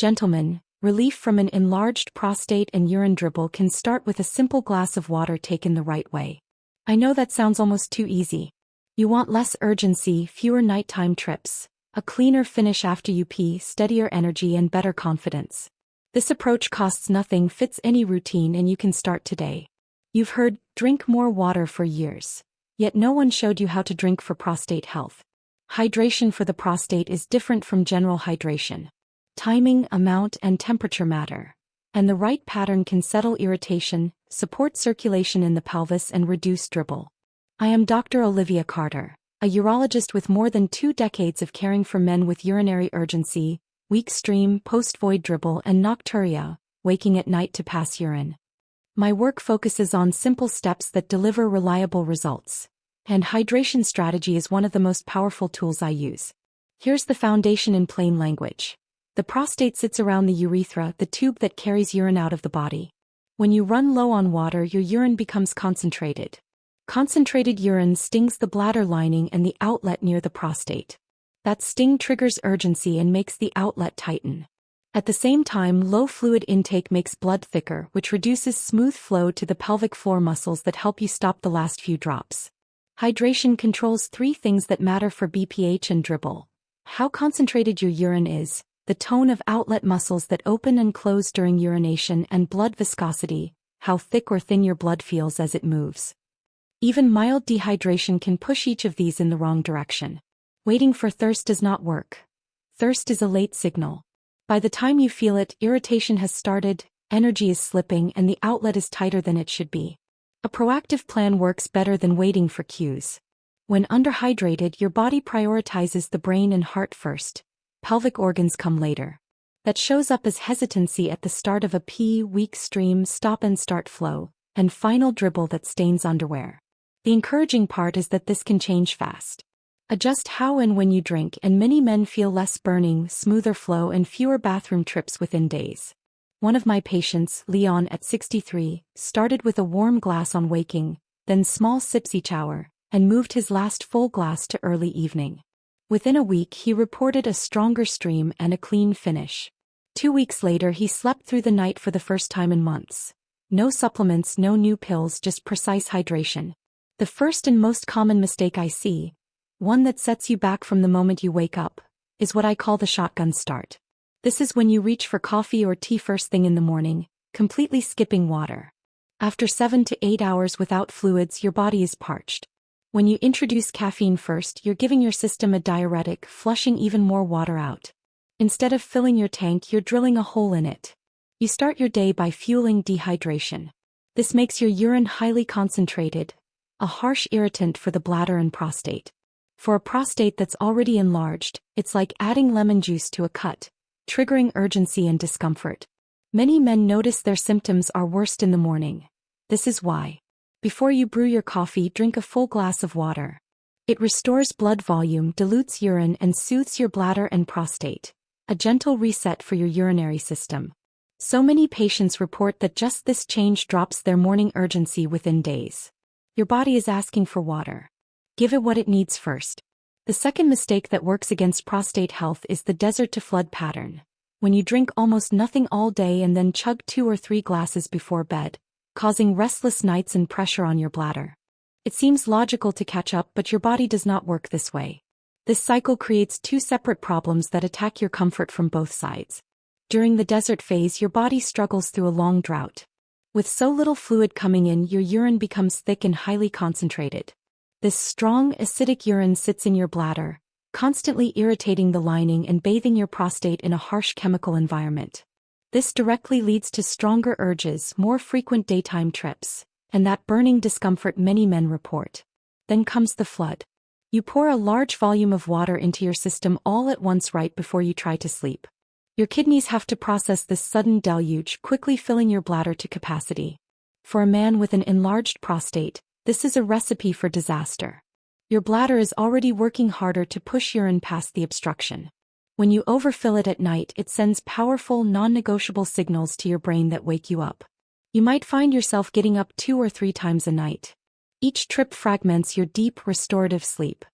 Gentlemen, relief from an enlarged prostate and urine dribble can start with a simple glass of water taken the right way. I know that sounds almost too easy. You want less urgency, fewer nighttime trips, a cleaner finish after you pee, steadier energy and better confidence. This approach costs nothing, fits any routine, and you can start today. You've heard, drink more water for years. Yet no one showed you how to drink for prostate health. Hydration for the prostate is different from general hydration. Timing, amount, and temperature matter. And the right pattern can settle irritation, support circulation in the pelvis, and reduce dribble. I am Dr. Olivia Carter, a urologist with more than 2 decades of caring for men with urinary urgency, weak stream, post-void dribble, and nocturia, waking at night to pass urine. My work focuses on simple steps that deliver reliable results, and hydration strategy is one of the most powerful tools I use. Here's the foundation in plain language. The prostate sits around the urethra, the tube that carries urine out of the body. When you run low on water, your urine becomes concentrated. Concentrated urine stings the bladder lining and the outlet near the prostate. That sting triggers urgency and makes the outlet tighten. At the same time, low fluid intake makes blood thicker, which reduces smooth flow to the pelvic floor muscles that help you stop the last few drops. Hydration controls 3 things that matter for BPH and dribble: how concentrated your urine is, the tone of outlet muscles that open and close during urination, and blood viscosity, how thick or thin your blood feels as it moves. Even mild dehydration can push each of these in the wrong direction. Waiting for thirst does not work. Thirst is a late signal. By the time you feel it, irritation has started, energy is slipping, and the outlet is tighter than it should be. A proactive plan works better than waiting for cues. When underhydrated, your body prioritizes the brain and heart first. Pelvic organs come later. That shows up as hesitancy at the start of a pee, weak stream, stop and start flow, and final dribble that stains underwear. The encouraging part is that this can change fast. Adjust how and when you drink, and many men feel less burning, smoother flow, and fewer bathroom trips within days. One of my patients, Leon at 63, started with a warm glass on waking, then small sips each hour, and moved his last full glass to early evening. Within a week, he reported a stronger stream and a clean finish. 2 weeks later, he slept through the night for the first time in months. No supplements, no new pills, just precise hydration. The first and most common mistake I see, one that sets you back from the moment you wake up, is what I call the shotgun start. This is when you reach for coffee or tea first thing in the morning, completely skipping water. After 7 to 8 hours without fluids, your body is parched. When you introduce caffeine first, you're giving your system a diuretic, flushing even more water out. Instead of filling your tank, you're drilling a hole in it. You start your day by fueling dehydration. This makes your urine highly concentrated, a harsh irritant for the bladder and prostate. For a prostate that's already enlarged, it's like adding lemon juice to a cut, triggering urgency and discomfort. Many men notice their symptoms are worst in the morning. This is why. Before you brew your coffee, drink a full glass of water. It restores blood volume, dilutes urine, and soothes your bladder and prostate. A gentle reset for your urinary system. So many patients report that just this change drops their morning urgency within days. Your body is asking for water. Give it what it needs first. The second mistake that works against prostate health is the desert to flood pattern. When you drink almost nothing all day and then chug 2 or 3 glasses before bed, causing restless nights and pressure on your bladder. It seems logical to catch up, but your body does not work this way. This cycle creates 2 separate problems that attack your comfort from both sides. During the desert phase, your body struggles through a long drought. With so little fluid coming in, your urine becomes thick and highly concentrated. This strong, acidic urine sits in your bladder, constantly irritating the lining and bathing your prostate in a harsh chemical environment. This directly leads to stronger urges, more frequent daytime trips, and that burning discomfort many men report. Then comes the flood. You pour a large volume of water into your system all at once right before you try to sleep. Your kidneys have to process this sudden deluge, quickly filling your bladder to capacity. For a man with an enlarged prostate, this is a recipe for disaster. Your bladder is already working harder to push urine past the obstruction. When you overfill it at night, it sends powerful, non-negotiable signals to your brain that wake you up. You might find yourself getting up 2 or 3 times a night. Each trip fragments your deep, restorative sleep.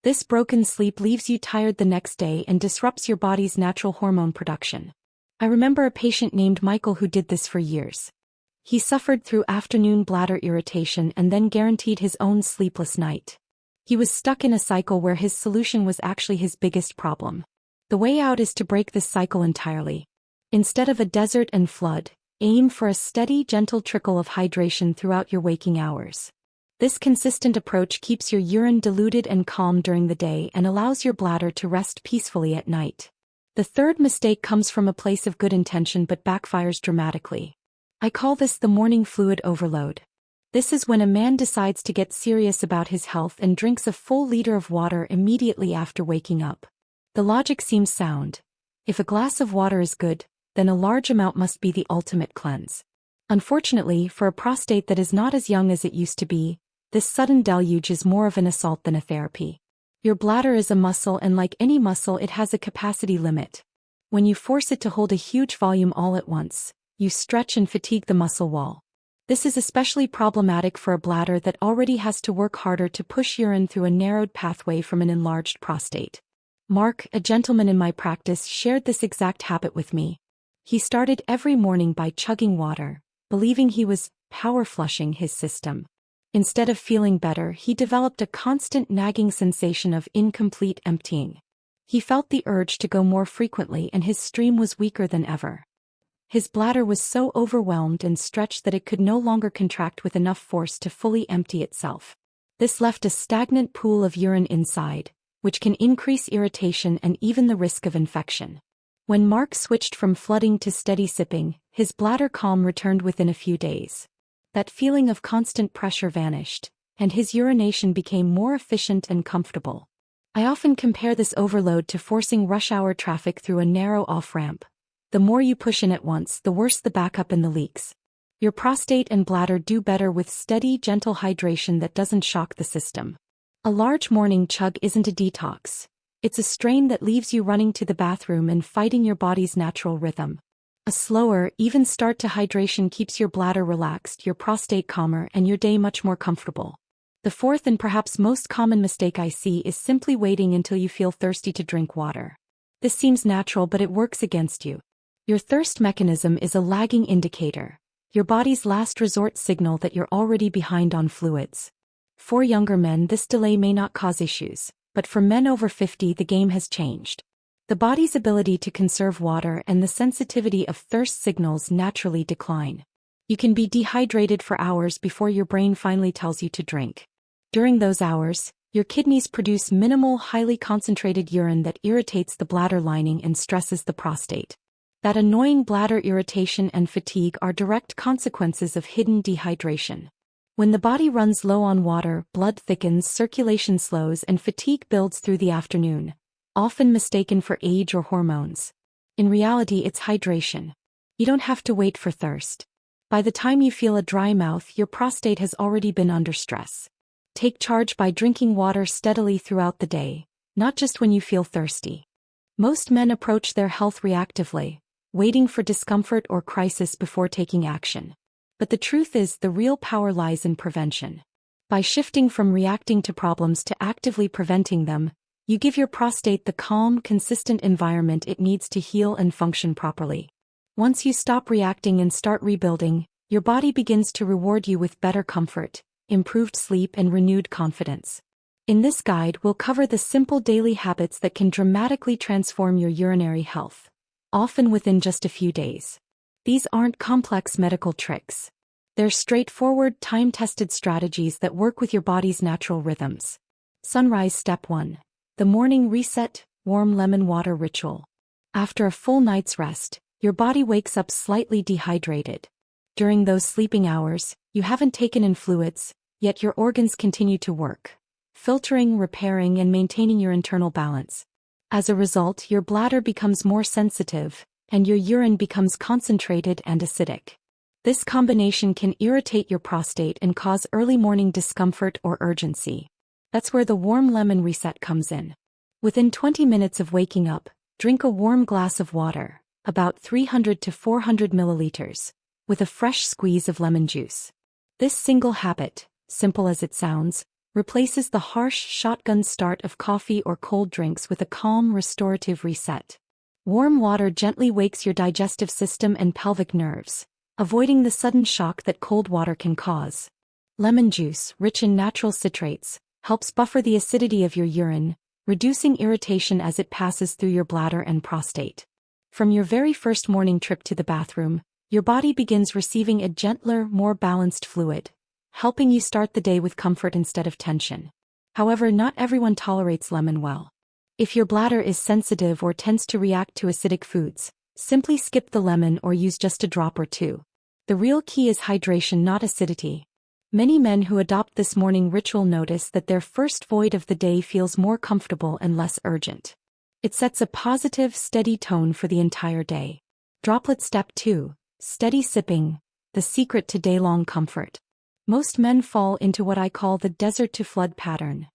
This broken sleep leaves you tired the next day and disrupts your body's natural hormone production. I remember a patient named Michael who did this for years. He suffered through afternoon bladder irritation and then guaranteed his own sleepless night. He was stuck in a cycle where his solution was actually his biggest problem. The way out is to break this cycle entirely. Instead of a desert and flood, aim for a steady, gentle trickle of hydration throughout your waking hours. This consistent approach keeps your urine diluted and calm during the day and allows your bladder to rest peacefully at night. The third mistake comes from a place of good intention but backfires dramatically. I call this the morning fluid overload. This is when a man decides to get serious about his health and drinks a full liter of water immediately after waking up. The logic seems sound. If a glass of water is good, then a large amount must be the ultimate cleanse. Unfortunately, for a prostate that is not as young as it used to be, this sudden deluge is more of an assault than a therapy. Your bladder is a muscle, and like any muscle, it has a capacity limit. When you force it to hold a huge volume all at once, you stretch and fatigue the muscle wall. This is especially problematic for a bladder that already has to work harder to push urine through a narrowed pathway from an enlarged prostate. Mark, a gentleman in my practice, shared this exact habit with me. He started every morning by chugging water, believing he was power flushing his system. Instead of feeling better, he developed a constant nagging sensation of incomplete emptying. He felt the urge to go more frequently, and his stream was weaker than ever. His bladder was so overwhelmed and stretched that it could no longer contract with enough force to fully empty itself. This left a stagnant pool of urine inside, which can increase irritation and even the risk of infection. When Mark switched from flooding to steady sipping, his bladder calm returned within a few days. That feeling of constant pressure vanished, and his urination became more efficient and comfortable. I often compare this overload to forcing rush hour traffic through a narrow off-ramp. The more you push in at once, the worse the backup and the leaks. Your prostate and bladder do better with steady, gentle hydration that doesn't shock the system. A large morning chug isn't a detox. It's a strain that leaves you running to the bathroom and fighting your body's natural rhythm. A slower, even start to hydration keeps your bladder relaxed, your prostate calmer, and your day much more comfortable. The fourth and perhaps most common mistake I see is simply waiting until you feel thirsty to drink water. This seems natural, but it works against you. Your thirst mechanism is a lagging indicator, your body's last resort signal that you're already behind on fluids. For younger men, this delay may not cause issues, but for men over 50, the game has changed. The body's ability to conserve water and the sensitivity of thirst signals naturally decline. You can be dehydrated for hours before your brain finally tells you to drink. During those hours, your kidneys produce minimal, highly concentrated urine that irritates the bladder lining and stresses the prostate. That annoying bladder irritation and fatigue are direct consequences of hidden dehydration. When the body runs low on water, blood thickens, circulation slows, and fatigue builds through the afternoon, often mistaken for age or hormones. In reality, it's hydration. You don't have to wait for thirst. By the time you feel a dry mouth, your prostate has already been under stress. Take charge by drinking water steadily throughout the day, not just when you feel thirsty. Most men approach their health reactively, waiting for discomfort or crisis before taking action. But the truth is, the real power lies in prevention. By shifting from reacting to problems to actively preventing them, you give your prostate the calm, consistent environment it needs to heal and function properly. Once you stop reacting and start rebuilding, your body begins to reward you with better comfort, improved sleep, and renewed confidence. In this guide, we'll cover the simple daily habits that can dramatically transform your urinary health, often within just a few days. These aren't complex medical tricks. They're straightforward, time-tested strategies that work with your body's natural rhythms. Sunrise Step 1. The Morning Reset, Warm Lemon Water Ritual. After a full night's rest, your body wakes up slightly dehydrated. During those sleeping hours, you haven't taken in fluids, yet your organs continue to work, filtering, repairing, and maintaining your internal balance. As a result, your bladder becomes more sensitive, and your urine becomes concentrated and acidic. This combination can irritate your prostate and cause early morning discomfort or urgency. That's where the warm lemon reset comes in. Within 20 minutes of waking up, drink a warm glass of water, about 300 to 400 milliliters, with a fresh squeeze of lemon juice. This single habit, simple as it sounds, replaces the harsh shotgun start of coffee or cold drinks with a calm, restorative reset. Warm water gently wakes your digestive system and pelvic nerves, avoiding the sudden shock that cold water can cause. Lemon juice, rich in natural citrates, helps buffer the acidity of your urine, reducing irritation as it passes through your bladder and prostate. From your very first morning trip to the bathroom, your body begins receiving a gentler, more balanced fluid, helping you start the day with comfort instead of tension. However, not everyone tolerates lemon well. If your bladder is sensitive or tends to react to acidic foods, simply skip the lemon or use just a drop or two. The real key is hydration, not acidity. Many men who adopt this morning ritual notice that their first void of the day feels more comfortable and less urgent. It sets a positive, steady tone for the entire day. Droplet Step 2. Steady sipping, the secret to day-long comfort. Most men fall into what I call the desert to flood pattern.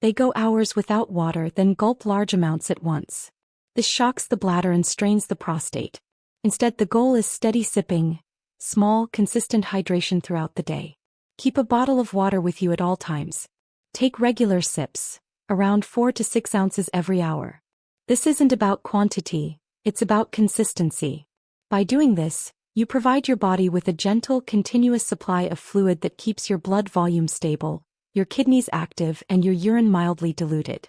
They go hours without water, then gulp large amounts at once. This shocks the bladder and strains the prostate. Instead, the goal is steady sipping, small, consistent hydration throughout the day. Keep a bottle of water with you at all times. Take regular sips, around 4 to 6 ounces every hour. This isn't about quantity, it's about consistency. By doing this, you provide your body with a gentle, continuous supply of fluid that keeps your blood volume stable, your kidneys active, and your urine mildly diluted.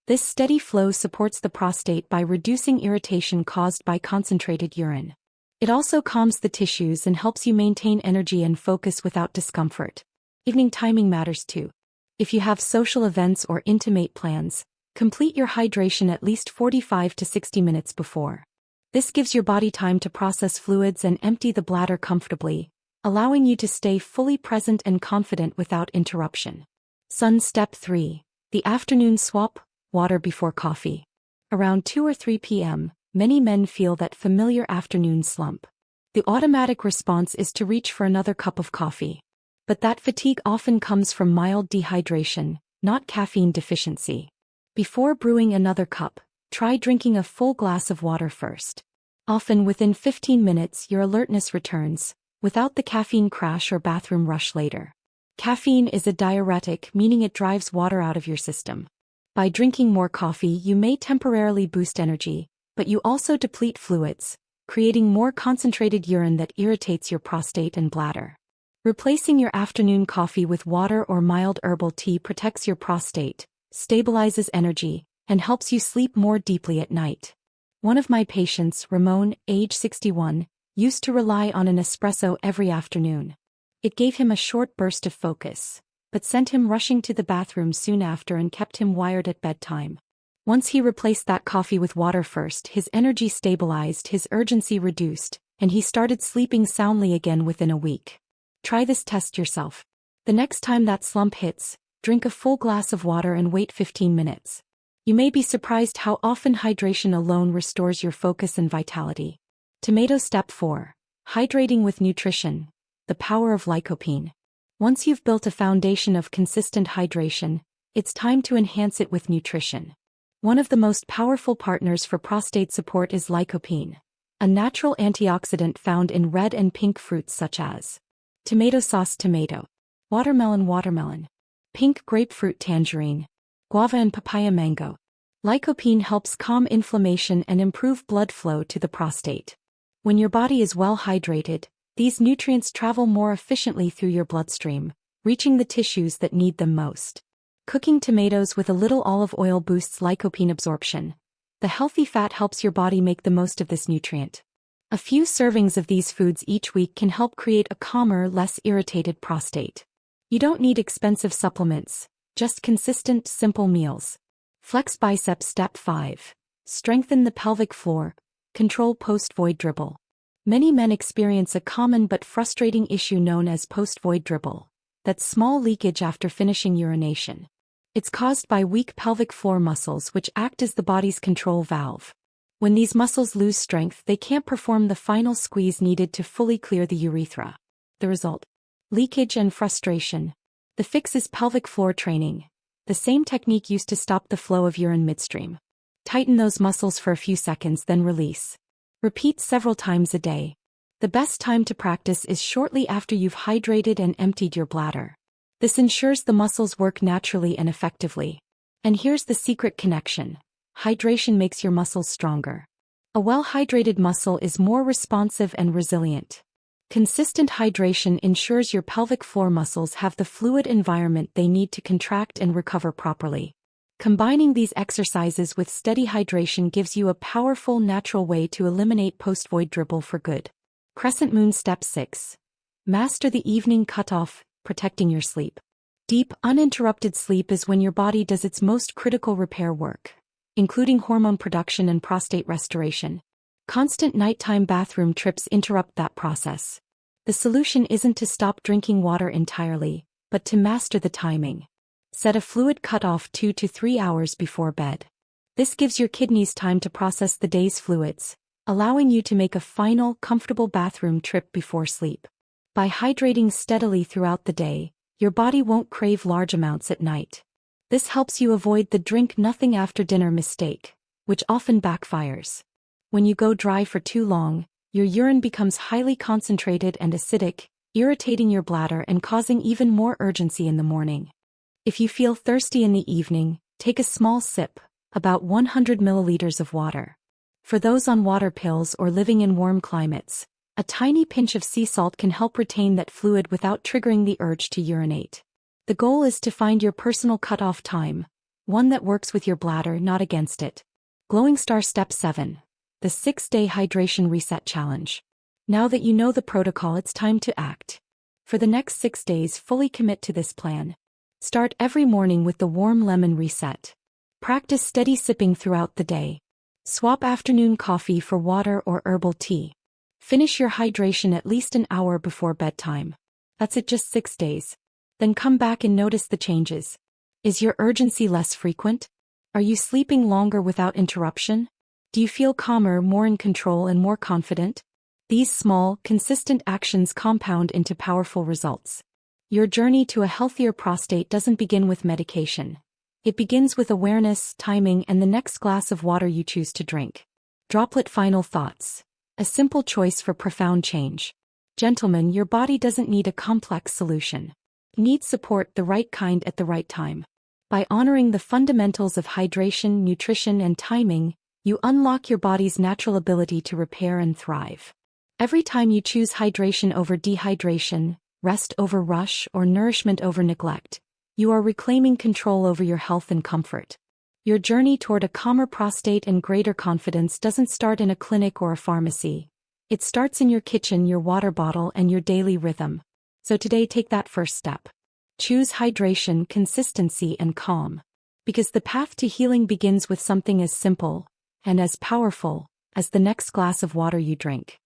This steady flow supports the prostate by reducing irritation caused by concentrated urine. It also calms the tissues and helps you maintain energy and focus without discomfort. Evening timing matters too. If you have social events or intimate plans, complete your hydration at least 45 to 60 minutes before. This gives your body time to process fluids and empty the bladder comfortably, allowing you to stay fully present and confident without interruption. Sun Step 3. The afternoon swap, water before coffee. Around 2 or 3 p.m., many men feel that familiar afternoon slump. The automatic response is to reach for another cup of coffee. But that fatigue often comes from mild dehydration, not caffeine deficiency. Before brewing another cup, try drinking a full glass of water first. Often within 15 minutes your alertness returns, without the caffeine crash or bathroom rush later. Caffeine is a diuretic, meaning it drives water out of your system. By drinking more coffee, you may temporarily boost energy, but you also deplete fluids, creating more concentrated urine that irritates your prostate and bladder. Replacing your afternoon coffee with water or mild herbal tea protects your prostate, stabilizes energy, and helps you sleep more deeply at night. One of my patients, Ramon, age 61, used to rely on an espresso every afternoon. It gave him a short burst of focus, but sent him rushing to the bathroom soon after and kept him wired at bedtime. Once he replaced that coffee with water first, his energy stabilized, his urgency reduced, and he started sleeping soundly again within a week. Try this test yourself. The next time that slump hits, drink a full glass of water and wait 15 minutes. You may be surprised how often hydration alone restores your focus and vitality. Tomato Step 4. Hydrating with nutrition. The power of lycopene. Once you've built a foundation of consistent hydration, it's time to enhance it with nutrition. One of the most powerful partners for prostate support is lycopene, a natural antioxidant found in red and pink fruits such as tomato sauce tomato, watermelon, pink grapefruit tangerine, guava and papaya mango. Lycopene helps calm inflammation and improve blood flow to the prostate. When your body is well hydrated, these nutrients travel more efficiently through your bloodstream, reaching the tissues that need them most. Cooking tomatoes with a little olive oil boosts lycopene absorption. The healthy fat helps your body make the most of this nutrient. A few servings of these foods each week can help create a calmer, less irritated prostate. You don't need expensive supplements, just consistent, simple meals. Flex Biceps Step 5. Strengthen the pelvic floor. Control post-void dribble. Many men experience a common but frustrating issue known as post-void dribble. That's small leakage after finishing urination. It's caused by weak pelvic floor muscles which act as the body's control valve. When these muscles lose strength, they can't perform the final squeeze needed to fully clear the urethra. The result? Leakage and frustration. The fix is pelvic floor training, the same technique used to stop the flow of urine midstream. Tighten those muscles for a few seconds, then release. Repeat several times a day. The best time to practice is shortly after you've hydrated and emptied your bladder. This ensures the muscles work naturally and effectively. And here's the secret connection. Hydration makes your muscles stronger. A well-hydrated muscle is more responsive and resilient. Consistent hydration ensures your pelvic floor muscles have the fluid environment they need to contract and recover properly. Combining these exercises with steady hydration gives you a powerful natural way to eliminate post-void dribble for good. Crescent Moon Step 6. Master the evening cutoff, protecting your sleep. Deep, uninterrupted sleep is when your body does its most critical repair work, including hormone production and prostate restoration. Constant nighttime bathroom trips interrupt that process. The solution isn't to stop drinking water entirely, but to master the timing. Set a fluid cutoff 2 to 3 hours before bed. This gives your kidneys time to process the day's fluids, allowing you to make a final, comfortable bathroom trip before sleep. By hydrating steadily throughout the day, your body won't crave large amounts at night. This helps you avoid the drink nothing after dinner mistake, which often backfires. When you go dry for too long, your urine becomes highly concentrated and acidic, irritating your bladder and causing even more urgency in the morning. If you feel thirsty in the evening, take a small sip, about 100 milliliters of water. For those on water pills or living in warm climates, a tiny pinch of sea salt can help retain that fluid without triggering the urge to urinate. The goal is to find your personal cutoff time, one that works with your bladder, not against it. Glowing Star Step 7. The 6-Day Hydration Reset Challenge. Now that you know the protocol, it's time to act. For the next 6 days, fully commit to this plan. Start every morning with the warm lemon reset. Practice steady sipping throughout the day. Swap afternoon coffee for water or herbal tea. Finish your hydration at least an hour before bedtime. That's it, just 6 days. Then come back and notice the changes. Is your urgency less frequent? Are you sleeping longer without interruption? Do you feel calmer, more in control, and more confident? These small, consistent actions compound into powerful results. Your journey to a healthier prostate doesn't begin with medication. It begins with awareness, timing, and the next glass of water you choose to drink. Droplet Final Thoughts. A simple choice for profound change. Gentlemen, your body doesn't need a complex solution. It needs support, the right kind at the right time. By honoring the fundamentals of hydration, nutrition, and timing, you unlock your body's natural ability to repair and thrive. Every time you choose hydration over dehydration, rest over rush, or nourishment over neglect, you are reclaiming control over your health and comfort. Your journey toward a calmer prostate and greater confidence doesn't start in a clinic or a pharmacy. It starts in your kitchen, your water bottle, and your daily rhythm. So today, take that first step. Choose hydration, consistency, and calm. Because the path to healing begins with something as simple and as powerful as the next glass of water you drink.